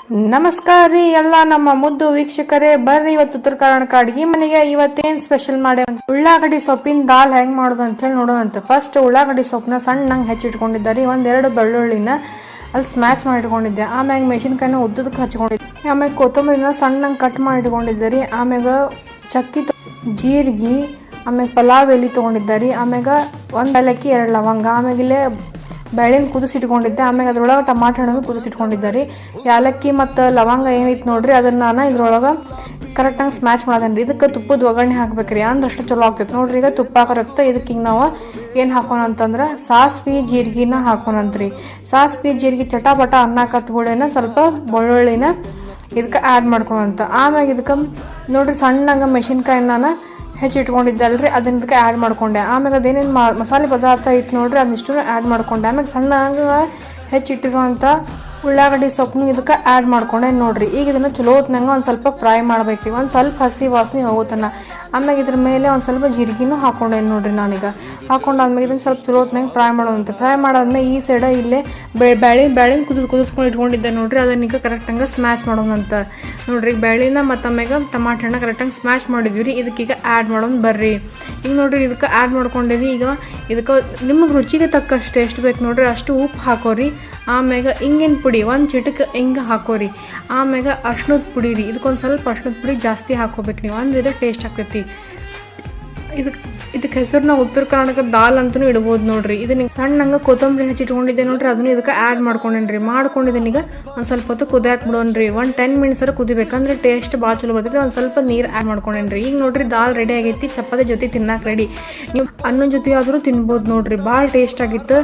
ನಮಸ್ಕಾರ ರೀ ಎಲ್ಲ ನಮ್ಮ ಮುದ್ದು ವೀಕ್ಷಕರೇ, ಬರ್ರಿ ಇವತ್ತು ಉತ್ತರ ಕರ್ನಾಟಕ ಅಡ್ಗಿ ಮನೆಗೆ ಇವತ್ತೇನ್ ಸ್ಪೆಷಲ್ ಮಾಡಿ ಉಳ್ಳಾಗಡ್ಡಿ ಸೊಪ್ಪಿನ ದಾಲ್ ಹೆಂಗ್ ಮಾಡೋದು ಅಂತ ಹೇಳಿ ನೋಡೋಣಂತೆ. ಫಸ್ಟ್ ಉಳ್ಳಾಗಡ್ಡಿ ಸೊಪ್ಪನ್ನ ಸಣ್ಣಂಗೆ ಹೆಚ್ಚಿಟ್ಕೊಂಡಿದ್ದಾರೆ. ಒಂದೆರಡು ಬೆಳ್ಳುಳ್ಳಿನ ಅಲ್ಲಿ ಸ್ಮ್ಯಾಚ್ ಮಾಡಿಟ್ಕೊಂಡಿದ್ದೆ. ಆಮ್ಯಾಗ ಮೆಣಸಿನ್ಕಾಯಿನ ಉದ್ದದಕ್ಕೆ ಹಚ್ಕೊಂಡಿದ್ದೆ. ಆಮ್ಯಾಗ ಕೊತ್ತಂಬರಿನ ಸಣ್ಣಂಗೆ ಕಟ್ ಮಾಡಿಟ್ಕೊಂಡಿದ್ದಾರೆ. ಆಮ್ಯಾಗ ಚಕ್ಕಿ, ಜೀರಿಗೆ, ಆಮ್ಯಾಗ ಪಲಾವ್ ಎಲೆ ತೊಗೊಂಡಿದ್ದಾರೆ. ಆಮ್ಯಾಗ ಒಂದು ಏಲಕ್ಕಿ, 2 ಲವಂಗ, ಆಮ್ಯಾಗಿಲ್ಲೇ ಬೇಳೆನ ಕುದಿಸಿಟ್ಕೊಂಡಿದ್ದೆ. ಆಮ್ಯಾಗ ಅದ್ರೊಳಗೆ ಟಮಾಟೊ ಹಣ್ಣನ್ನು ಕುದಿಸಿಟ್ಕೊಂಡಿದ್ದಾರೆ. ಏಲಕ್ಕಿ ಮತ್ತು ಲವಂಗ ಏನೈತಿ ನೋಡ್ರಿ, ಅದನ್ನ ನಾನು ಇದ್ರೊಳಗೆ ಕರೆಕ್ಟಾಗಿ ಸ್ಮ್ಯಾಚ್ ಮಾಡೋದೇನ್ರಿ. ಇದಕ್ಕೆ ತುಪ್ಪದ ಒಗ್ಗರಣೆ ಹಾಕ್ಬೇಕ್ರಿ, ಅಂದ್ರಷ್ಟು ಚಲೋ ಆಗ್ತೈತೆ ನೋಡ್ರಿ. ಈಗ ತುಪ್ಪ ಕರೆಕ್ಟ್ ಇದಕ್ಕೆ ಈಗ ನಾವು ಏನು ಹಾಕೋಣ ಅಂತಂದ್ರೆ ಸಾಸ್ವಿ ಜೀರಿಗೆನ ಹಾಕೋಣಂತ್ರಿ. ಸಾಸ್ವಿ ಜೀರಿಗೆ ಚಟಾಪಟ ಅನ್ನಕತ್ಗಳೇನ ಸ್ವಲ್ಪ ಬೆಳ್ಳುಳ್ಳಿನ ಇದಕ್ಕೆ ಆ್ಯಡ್ ಮಾಡ್ಕೊಳಂತ. ಆಮ್ಯಾಗ ಇದಕ್ಕೆ ನೋಡ್ರಿ ಸಣ್ಣಂಗೆ ಮೆಣಸಿನ್ಕಾಯಿನ ನಾನು ಹೆಚ್ಚಿಟ್ಕೊಂಡಿದ್ದೆ ಅಲ್ರಿ, ಅದನ್ನ ಇದಕ್ಕೆ ಆ್ಯಡ್ ಮಾಡ್ಕೊಂಡೆ. ಆಮ್ಯಾಗ ಅದೇನೇನು ಮಸಾಲೆ ಪದಾರ್ಥ ಇತ್ತು ನೋಡ್ರಿ, ಅದನ್ನಿಷ್ಟು ಆ್ಯಡ್ ಮಾಡ್ಕೊಂಡೆ. ಆಮ್ಯಾಗ ಸಣ್ಣಂಗೆ ಹೆಚ್ಚಿಟ್ಟಿರುವಂಥ ಉಳ್ಳಾಗಡ್ಡಿ ಸೊಪ್ಪನ್ನು ಇದಕ್ಕೆ ಆ್ಯಡ್ ಮಾಡ್ಕೊಂಡೆ ನೋಡ್ರಿ. ಈಗ ಇದನ್ನು ಚಲೋ ಹೊತ್ನಂಗೆ ಒಂದು ಸ್ವಲ್ಪ ಫ್ರೈ ಮಾಡ್ಬೇಕ್ರಿ, ಒಂದು ಸ್ವಲ್ಪ ಹಸಿ ವಾಸನೆ ಹೋಗುತ್ತನ. ಆಮ್ಯಾಗ ಇದ್ರ ಮೇಲೆ ಒಂದು ಸ್ವಲ್ಪ ಜೀರಿಗೆನೂ ಹಾಕೊಂಡೆ ನೋಡ್ರಿ. ನಾನೀಗ ಹಾಕೊಂಡಾದ್ಮೇಲೆ ಇದನ್ನು ಸ್ವಲ್ಪ ಚಲೋ ಹೊತ್ನಾಗ ಫ್ರೈ ಮಾಡೋದಂತೆ. ಫ್ರೈ ಮಾಡಾದ್ಮೇಲೆ ಈ ಸೈಡ ಇಲ್ಲೇ ಬೇಳೆನ ಕುದಿಸ್ಕೊಂಡು ಇಟ್ಕೊಂಡಿದ್ದೆ ನೋಡ್ರಿ, ಅದನ್ನೀಗ ಕರೆಕ್ಟಂಗೆ ಸ್ಮ್ಯಾಚ್ ಮಾಡೋದಂತ ನೋಡ್ರಿ. ಬೇಳೆನ ಮತ್ತು ಆಮ್ಯಾಗ ಟಮಾಟೊ ಹಣ್ಣು ಕರೆಕ್ಟಾಗಿ ಸ್ಮ್ಯಾಚ್ ಮಾಡಿದ್ವಿ ರೀ. ಇದಕ್ಕೀಗ ಆ್ಯಡ್ ಮಾಡೋದು ಬರ್ರಿ. ಈಗ ನೋಡ್ರಿ ಇದಕ್ಕೆ ಆ್ಯಡ್ ಮಾಡ್ಕೊಂಡಿದ್ವಿ. ಈಗ ಇದಕ್ಕೆ ನಿಮಗೆ ರುಚಿಗೆ ತಕ್ಕಷ್ಟು ಎಷ್ಟು ಬೇಕು ನೋಡ್ರಿ ಅಷ್ಟು ಉಪ್ಪು ಹಾಕೋರಿ. ಆಮ್ಯಾಗ ಹಿಂಗಿನ ಪುಡಿ ಒಂದು ಚಿಟಕ್ಕೆ ಹಿಂಗೆ ಹಾಕೋರಿ. ಆಮ್ಯಾಗ ಅರ್ಶಿಣದ ಪುಡಿ ರೀ, ಇದಕ್ಕೊಂದು ಸ್ವಲ್ಪ ಅರ್ಶಿಣದ ಪುಡಿ ಜಾಸ್ತಿ ಹಾಕೋಬೇಕು ನೀವು, ಅಂದ್ರೆ ಟೇಸ್ಟ್ ಆಗ್ತೈತಿ. ಇದಕ್ಕೆ ಹೆಸರು ನಾವು ಉತ್ತರ ಕರ್ನಾಟಕ ದಾಲ್ ಅಂತಲೂ ಇಡ್ಬೋದು ನೋಡ್ರಿ. ಇದನ್ನ ಸಣ್ಣಂಗೆ ಕೊತ್ತಂಬರಿ ಹಚ್ಚಿಟ್ಕೊಂಡಿದ್ದೆ ನೋಡ್ರಿ, ಅದನ್ನು ಇದಕ್ಕೆ ಆ್ಯಡ್ ಮಾಡ್ಕೊಂಡೇನ್ರಿ. ಮಾಡ್ಕೊಂಡಿದ್ದೀನಿ. ಒಂದು ಸ್ವಲ್ಪ ಹೊತ್ತು ಕುದಿಯಾಕ್ ಬಿಡೋನ್ರಿ. 10 ಮಿನಿಟ್ಸರ ಕುದಿಬೇಕಂದ್ರೆ ಟೇಸ್ಟ್ ಭಾಳ ಚಲೋ ಬರ್ತೈತಿ. ಒಂದು ಸ್ವಲ್ಪ ನೀರು ಆ್ಯಡ್ ಮಾಡ್ಕೊಂಡೇನ್ರಿ. ಈಗ ನೋಡ್ರಿ ದಾಲ್ ರೆಡಿ ಆಗೈತಿ. ಚಪಾತಿ ಜೊತೆ ತಿನ್ನಕ್ಕೆ ರೆಡಿ. ನೀವು ಅನ್ನದ ಜೊತೆ ಆದರೂ ತಿನ್ಬೋದು ನೋಡ್ರಿ, ಭಾಳ ಟೇಸ್ಟ್ ಆಗಿತ್ತು.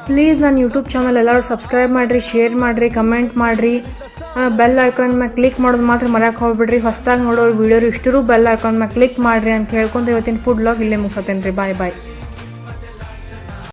ಪ್ಲೀಸ್ ನನ್ನ ಯೂಟ್ಯೂಬ್ ಚಾನಲ್ ಎಲ್ಲರೂ ಸಬ್ಸ್ಕ್ರೈಬ್ ಮಾಡಿರಿ, ಶೇರ್ ಮಾಡಿರಿ, ಕಮೆಂಟ್ ಮಾಡಿರಿ. ಬೆಲ್ ಐಕಾನ್ ಮ್ಯಾಗ ಕ್ಲಿಕ್ ಮಾಡೋದು ಮಾತ್ರ ಮರ್ಯಾಕೆ ಹೋಗ್ಬಿಡ್ರಿ. ಹೊಸದಾಗಿ ನೋಡೋರು ವೀಡಿಯೋರು ಇಷ್ಟರೂ ಬೆಲ್ ಐಕಾನ್ ಮ್ಯಾಗ ಕ್ಲಿಕ್ ಮಾಡಿರಿ ಅಂತ ಹೇಳ್ಕೊಂಡು ಇವತ್ತಿನ ಫುಡ್ ವ್ಲಾಗ್ ಇಲ್ಲೇ ಮುಗಿಸತ್ತೇನೆ ರೀ. ಬಾಯ್ ಬಾಯ್.